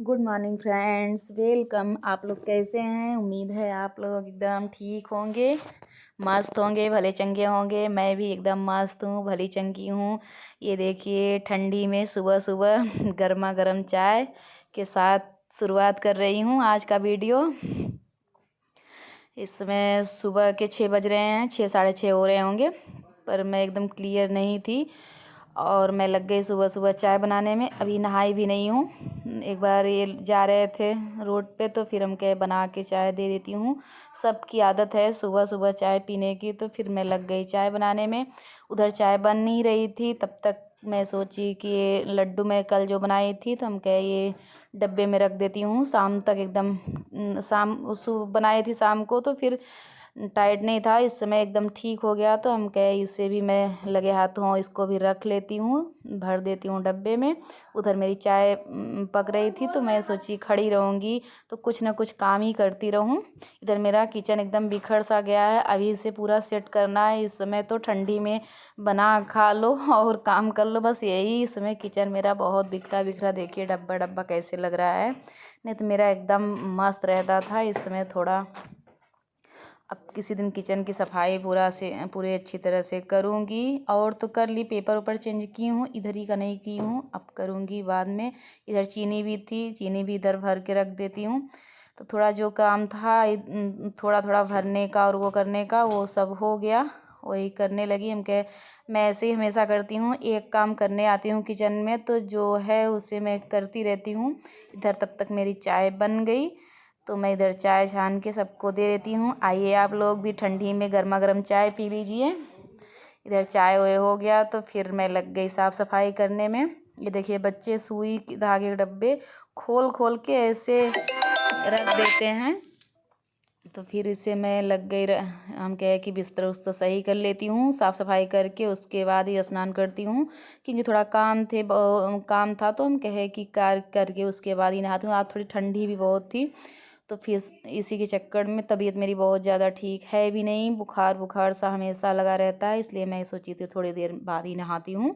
Good morning friends, welcome. आप लोग कैसे हैं? उम्मीद है आप लोग एकदम ठीक होंगे, मस्त होंगे, भले चंगे होंगे। मैं भी एकदम मस्त हूँ, भली चंगी हूँ। ये देखिए ठंडी में सुबह सुबह गर्मा गर्म चाय के साथ शुरुआत कर रही हूँ आज का वीडियो। इस समय सुबह के 6 बज रहे हैं, 6 साढ़े 6 हो रहे होंगे, पर मैं एकदम क्लियर नहीं थी और मैं लग गई सुबह सुबह चाय बनाने में। अभी नहाई भी नहीं हूँ। एक बार ये जा रहे थे रोड पे तो फिर हम कहे बना के चाय दे देती हूँ। सबकी आदत है सुबह सुबह चाय पीने की, तो फिर मैं लग गई चाय बनाने में। उधर चाय बन नहीं रही थी, तब तक मैं सोची कि ये लड्डू मैं कल जो बनाई थी तो हम कहे ये डब्बे में रख देती हूँ शाम तक एकदम। बनाई थी शाम को तो फिर टाइट नहीं था, इस समय एकदम ठीक हो गया तो हम कहे इसे भी मैं लगे हाथों इसको भी रख लेती हूँ, भर देती हूँ डब्बे में। उधर मेरी चाय पक रही थी तो मैं सोची खड़ी रहूँगी तो कुछ ना कुछ काम ही करती रहूँ। इधर मेरा किचन एकदम बिखर सा गया है, अभी इसे पूरा सेट करना है। इस समय तो ठंडी में बना खा लो और काम कर लो, बस यही इस समय किचन मेरा बहुत बिखरा बिखरा। देखिए डब्बा डब्बा कैसे लग रहा है, नहीं तो मेरा एकदम मस्त रहता था। इस समय थोड़ा अब किसी दिन किचन की सफाई पूरे अच्छी तरह से करूँगी। और तो कर ली, पेपर ऊपर चेंज की हूँ, इधर ही का नहीं की हूँ, अब करूँगी बाद में। इधर चीनी भी थी, चीनी भी इधर भर के रख देती हूँ। तो थोड़ा जो काम था थोड़ा थोड़ा भरने का और वो करने का, वो सब हो गया, वही करने लगी। मैं ऐसे ही हमेशा करती हूँ, एक काम करने आती हूँ किचन में तो जो है उसे मैं करती रहती हूँ। इधर तब तक मेरी चाय बन गई तो मैं इधर चाय छान के सबको दे देती हूँ। आइए आप लोग भी ठंडी में गर्मा गर्म चाय पी लीजिए। इधर चाय वाय हो गया तो फिर मैं लग गई साफ़ सफाई करने में। ये देखिए बच्चे सुई के धागे के डब्बे खोल खोल के ऐसे रख देते हैं, तो फिर इसे मैं लग गई हम कहे कि बिस्तर उस्तर सही कर लेती हूँ, साफ़ सफाई करके उसके बाद ही स्नान करती हूँ। क्योंकि थोड़ा काम था तो हम कहे कि कार करके उसके बाद ही नहाती हूँ। आज थोड़ी ठंडी भी बहुत थी तो फिर इसी के चक्कर में तबीयत मेरी बहुत ज़्यादा ठीक है भी नहीं, बुखार बुखार सा हमेशा लगा रहता है। इसलिए मैं सोची थी थोड़ी देर बाद ही नहाती हूँ,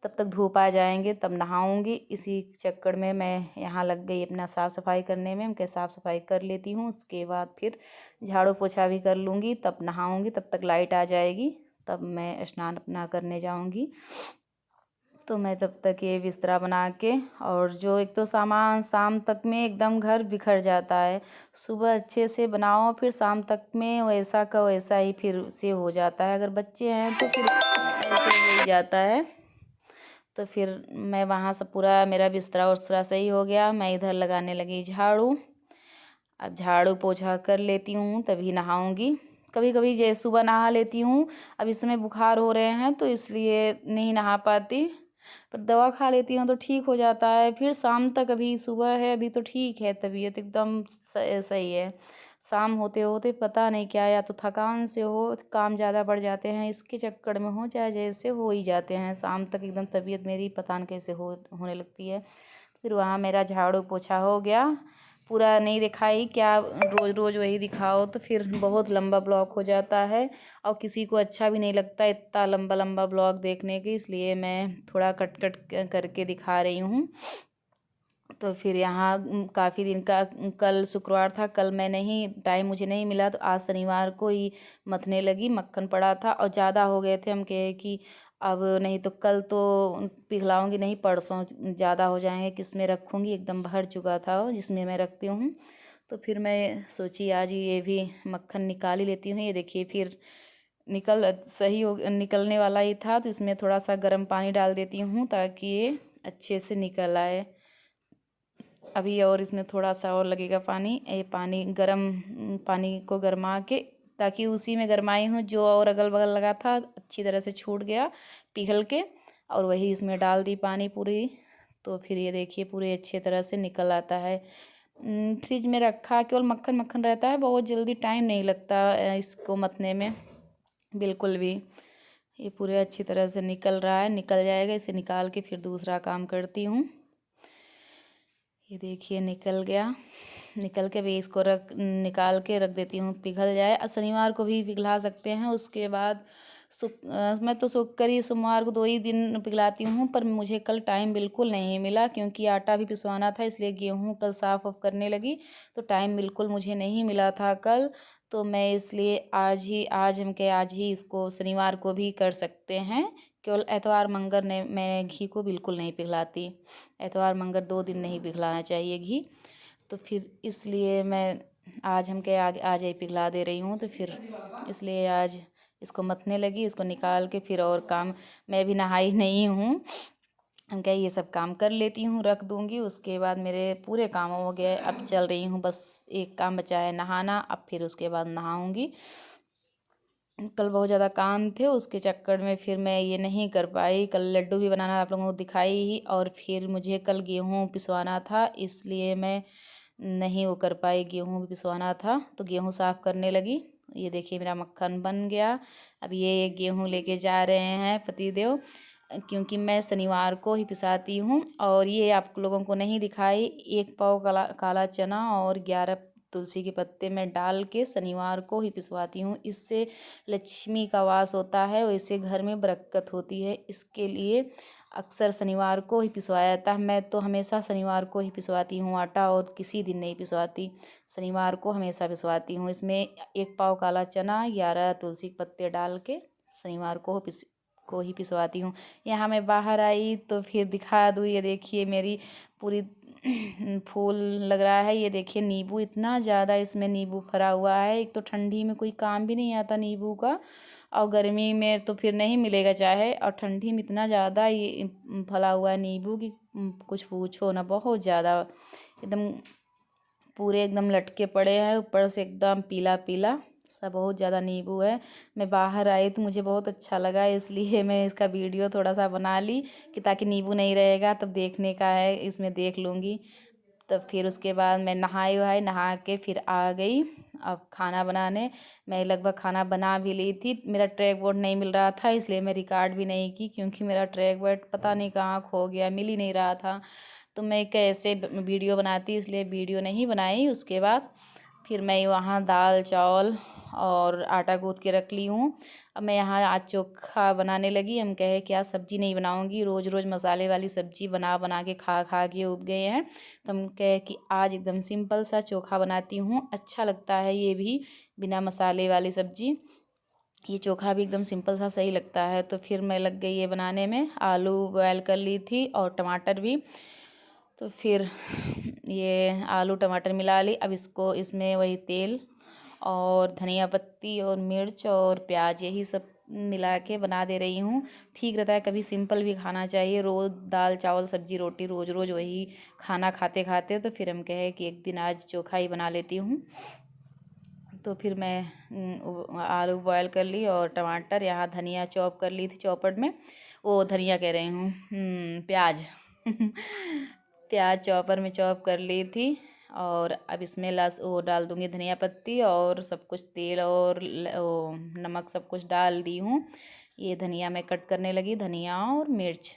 तब तक धूप आ जाएंगे तब नहाऊंगी। इसी चक्कर में मैं यहाँ लग गई अपना साफ़ सफाई करने में। मैं साफ़ सफाई कर लेती हूँ, उसके बाद फिर झाड़ू पोछा भी कर लूँगी, तब नहाऊंगी। तब तक लाइट आ जाएगी, तब मैं स्नान अपना करने जाऊँगी। तो मैं तब तक ये बिस्तरा बना के, और जो एक तो सामान शाम तक में एकदम घर बिखर जाता है। सुबह अच्छे से बनाओ फिर शाम तक में वैसा का वैसा ही फिर से हो जाता है। अगर बच्चे हैं तो फिर ऐसे हो ही जाता है। तो फिर मैं वहाँ से पूरा मेरा बिस्तरा उस्तरा सही हो गया, मैं इधर लगाने लगी झाड़ू। अब झाड़ू पोछा कर लेती हूँ तभी नहाऊंगी। कभी कभी जैसे सुबह नहा लेती हूँ, अब इस समय बुखार हो रहे हैं तो इसलिए नहीं नहा पाती, पर दवा खा लेती हूँ तो ठीक हो जाता है। फिर शाम तक, अभी सुबह है अभी तो ठीक है, तबीयत एकदम सही है। शाम होते होते पता नहीं क्या, या तो थकान से हो, काम ज़्यादा बढ़ जाते हैं इसके चक्कर में हो, चाहे जैसे हो ही जाते हैं। शाम तक एकदम तबीयत मेरी पता नहीं कैसे होने लगती है। फिर वहाँ मेरा झाड़ू पोछा हो गया। पूरा नहीं दिखाई क्या, रोज़ रोज़ वही दिखाओ तो फिर बहुत लंबा ब्लॉग हो जाता है और किसी को अच्छा भी नहीं लगता इतना लंबा लंबा ब्लॉग देखने की, इसलिए मैं थोड़ा कट कट करके दिखा रही हूँ। तो फिर यहाँ काफ़ी दिन का, कल शुक्रवार था, कल मैं नहीं, टाइम मुझे नहीं मिला तो आज शनिवार को ही मथने लगी। मक्खन पड़ा था और ज़्यादा हो गए थे, हम कहे कि अब नहीं तो कल तो पिघलाऊंगी नहीं, परसों ज़्यादा हो जाएंगे, किस में रखूँगी, एकदम भर चुका था वो जिसमें मैं रखती हूँ। तो फिर मैं सोची आज ये भी मक्खन निकाल ही लेती हूँ। ये देखिए फिर निकलने वाला ही था, तो इसमें थोड़ा सा गर्म पानी डाल देती हूँ ताकि ये अच्छे से निकल आए अभी। और इसमें थोड़ा सा और लगेगा पानी, ये पानी गरम पानी को गरमा के, ताकि उसी में गरमाई हूँ जो और अगल बगल लगा था अच्छी तरह से छूट गया पिघल के, और वही इसमें डाल दी पानी पूरी। तो फिर ये देखिए पूरे अच्छे तरह से निकल आता है। फ्रिज में रखा केवल मक्खन मक्खन रहता है, बहुत जल्दी टाइम नहीं लगता इसको मथने में बिल्कुल भी। ये पूरे अच्छी तरह से निकल रहा है, निकल जाएगा, इसे निकाल के फिर दूसरा काम करती हूँ। ये देखिए निकल गया, निकल के भी इसको निकाल के रख देती हूँ पिघल जाए। शनिवार को भी पिघला सकते हैं, उसके बाद मैं तो शुक्र ही सोमवार को 2 ही दिन पिघलाती हूँ, पर मुझे कल टाइम बिल्कुल नहीं मिला क्योंकि आटा भी पिसवाना था, इसलिए गेहूँ कल साफ़ ऑफ करने लगी, तो टाइम बिल्कुल मुझे नहीं मिला था कल। तो मैं इसलिए आज ही इसको शनिवार को भी कर सकते हैं। केवल एतवार मंगर ने मैं घी को बिल्कुल नहीं पिघलाती। एतवार मंगर 2 दिन नहीं पिघलाना चाहिए घी। तो फिर इसलिए मैं आज हम क्या आज ही पिघला दे रही हूँ, तो फिर इसलिए आज इसको मथने लगी। इसको निकाल के फिर और काम, मैं भी नहाई नहीं हूँ, हम क्या ये सब काम कर लेती हूँ, रख दूँगी। उसके बाद मेरे पूरे काम हो गए। अब चल रही हूँ, बस एक काम बचा है नहाना। अब फिर उसके बाद नहाऊँगी। कल बहुत ज़्यादा काम थे, उसके चक्कर में फिर मैं ये नहीं कर पाई। कल लड्डू भी बनाना आप लोगों को दिखाई ही, और फिर मुझे कल गेहूँ पिसवाना था, इसलिए मैं नहीं वो कर पाई। गेहूँ भी पिसवाना था तो गेहूँ साफ़ करने लगी। ये देखिए मेरा मक्खन बन गया। अब ये गेहूँ लेके जा रहे हैं पतिदेव, क्योंकि मैं शनिवार को ही पिसाती हूँ। और ये आप लोगों को नहीं दिखाई, 1 पाव काला काला चना और 11 तुलसी के पत्ते में डाल के शनिवार को ही पिसवाती हूँ। इससे लक्ष्मी का वास होता है और इससे घर में बरकत होती है। इसके लिए अक्सर शनिवार को ही पिसवाया जाता है। मैं तो हमेशा शनिवार को ही पिसवाती हूँ आटा, और किसी दिन नहीं पिसवाती। शनिवार को हमेशा पिसवाती हूँ। इसमें 1 पाव काला चना, 11 तुलसी के पत्ते डाल के शनिवार को ही पिसवाती हूँ। यहाँ मैं बाहर आई तो फिर दिखा दूँ, ये देखिए मेरी पूरी फूल लग रहा है। ये देखिए नींबू, इतना ज़्यादा इसमें नींबू फरा हुआ है। एक तो ठंडी में कोई काम भी नहीं आता नींबू का, और गर्मी में तो फिर नहीं मिलेगा चाहे, और ठंडी में इतना ज़्यादा ये फला हुआ है नींबू कि कुछ पूछो ना। बहुत ज़्यादा एकदम पूरे एकदम लटके पड़े हैं, ऊपर से एकदम पीला पीला सा बहुत ज़्यादा नींबू है। मैं बाहर आई तो मुझे बहुत अच्छा लगा, इसलिए मैं इसका वीडियो थोड़ा सा बना ली कि ताकि नींबू नहीं रहेगा तब देखने का है, इसमें देख लूँगी। तब फिर उसके बाद मैं नहा के फिर आ गई अब खाना बनाने। मैं लगभग खाना बना भी ली थी। मेरा ट्रैक बोर्ड नहीं मिल रहा था, इसलिए मैं रिकॉर्ड भी नहीं की, क्योंकि मेरा ट्रैक बोर्ड पता नहीं कहाँ खो गया, मिल ही नहीं रहा था। तो मैं कैसे वीडियो बनाती, इसलिए वीडियो नहीं बनाई। उसके बाद फिर मैं वहाँ दाल चावल और आटा गूँथ के रख ली हूँ। अब मैं यहाँ आज चोखा बनाने लगी। हम कहे क्या सब्जी नहीं बनाऊँगी, रोज़ रोज़ मसाले वाली सब्जी बना बना के खा खा के उब गए हैं। तो हम कहे कि आज एकदम सिंपल सा चोखा बनाती हूँ, अच्छा लगता है ये भी, बिना मसाले वाली सब्जी। ये चोखा भी एकदम सिंपल सा सही लगता है। तो फिर मैं लग गई ये बनाने में। आलू बॉयल कर ली थी और टमाटर भी। तो फिर ये आलू टमाटर मिला ली। अब इसको इसमें वही तेल और धनिया पत्ती और मिर्च और प्याज, यही सब मिला के बना दे रही हूँ। ठीक रहता है, कभी सिंपल भी खाना चाहिए। रोज़ दाल चावल सब्जी रोटी रोज़ रोज़ वही खाना खाते खाते, तो फिर हम कहे कि एक दिन आज चोखा ही बना लेती हूँ। तो फिर मैं आलू बॉयल कर ली और टमाटर, यहाँ धनिया चॉप कर ली थी चॉपर में, वो धनिया कह रही हूँ, प्याज प्याज चॉपर में चॉप कर ली थी। और अब इसमें वो डाल दूँगी धनिया पत्ती और सब कुछ, तेल और वो नमक सब कुछ डाल दी हूँ। ये धनिया मैं कट करने लगी, धनिया और मिर्च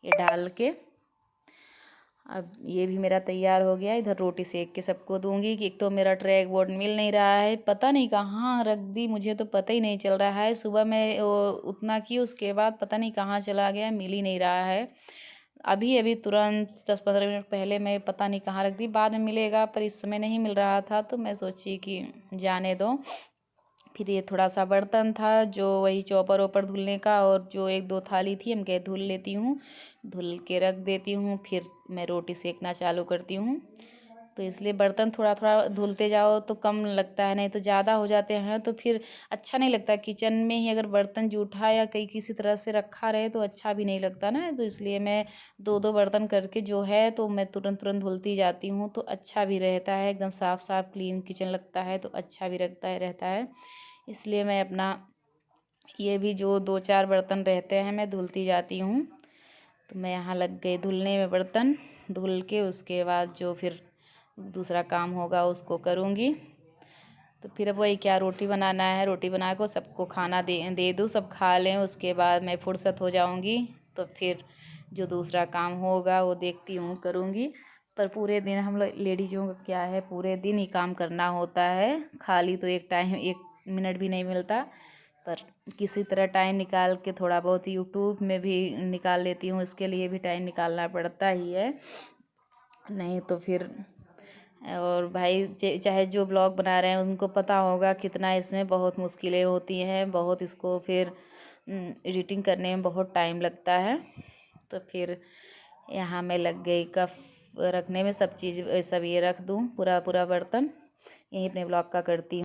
ये डाल के। अब ये भी मेरा तैयार हो गया। इधर रोटी सेक के सबको दूंगी कि एक तो मेरा ट्रैक बोर्ड मिल नहीं रहा है, पता नहीं कहाँ रख दी, मुझे तो पता ही नहीं चल रहा है। सुबह मैं उतना की, उसके बाद पता नहीं कहाँ चला गया, मिल ही नहीं रहा है। अभी अभी तुरंत 10-15 मिनट पहले मैं पता नहीं कहाँ रख दी, बाद में मिलेगा, पर इस समय नहीं मिल रहा था, तो मैं सोची कि जाने दो। फिर ये थोड़ा सा बर्तन था जो वही चॉपर ओपर धुलने का, और जो 1-2 थाली थी हम कहे धुल लेती हूँ, धुल के रख देती हूँ। फिर मैं रोटी सेकना चालू करती हूँ। तो इसलिए बर्तन थोड़ा थोड़ा धुलते जाओ तो कम लगता है, नहीं तो ज़्यादा हो जाते हैं तो फिर अच्छा नहीं लगता। किचन में ही अगर बर्तन जूठा या कहीं किसी तरह से रखा रहे तो अच्छा भी नहीं लगता ना। तो इसलिए मैं 2-2 बर्तन करके जो है तो मैं तुरंत तुरंत धुलती जाती हूँ, तो अच्छा भी रहता है, एकदम साफ़ साफ़ क्लीन किचन लगता है, तो अच्छा भी रहता है। इसलिए मैं अपना ये भी जो 2-4 बर्तन रहते हैं मैं धुलती जाती हूँ। तो मैं यहाँ लग गई धुलने में, बर्तन धुल के उसके बाद जो फिर दूसरा काम होगा उसको करूँगी। तो फिर अब वही क्या, रोटी बनाना है, रोटी बना को सबको खाना दे दूँ, सब खा लें, उसके बाद मैं फुर्सत हो जाऊँगी। तो फिर जो दूसरा काम होगा वो देखती हूँ करूँगी। पर पूरे दिन हम लोग लेडीज़ों का क्या है, पूरे दिन ही काम करना होता है, खाली तो एक टाइम 1 मिनट भी नहीं मिलता। पर किसी तरह टाइम निकाल के थोड़ा बहुत यूट्यूब में भी निकाल लेती हूँ, इसके लिए भी टाइम निकालना पड़ता ही है, नहीं तो फिर। और भाई चाहे जो ब्लॉग बना रहे हैं उनको पता होगा कितना इसमें बहुत मुश्किलें होती हैं, बहुत इसको फिर एडिटिंग करने में बहुत टाइम लगता है। तो फिर यहाँ मैं लग गई कप रखने में, सब चीज़ सब ये रख दूँ, पूरा पूरा बर्तन यहीं अपने ब्लॉग का करती हूँ।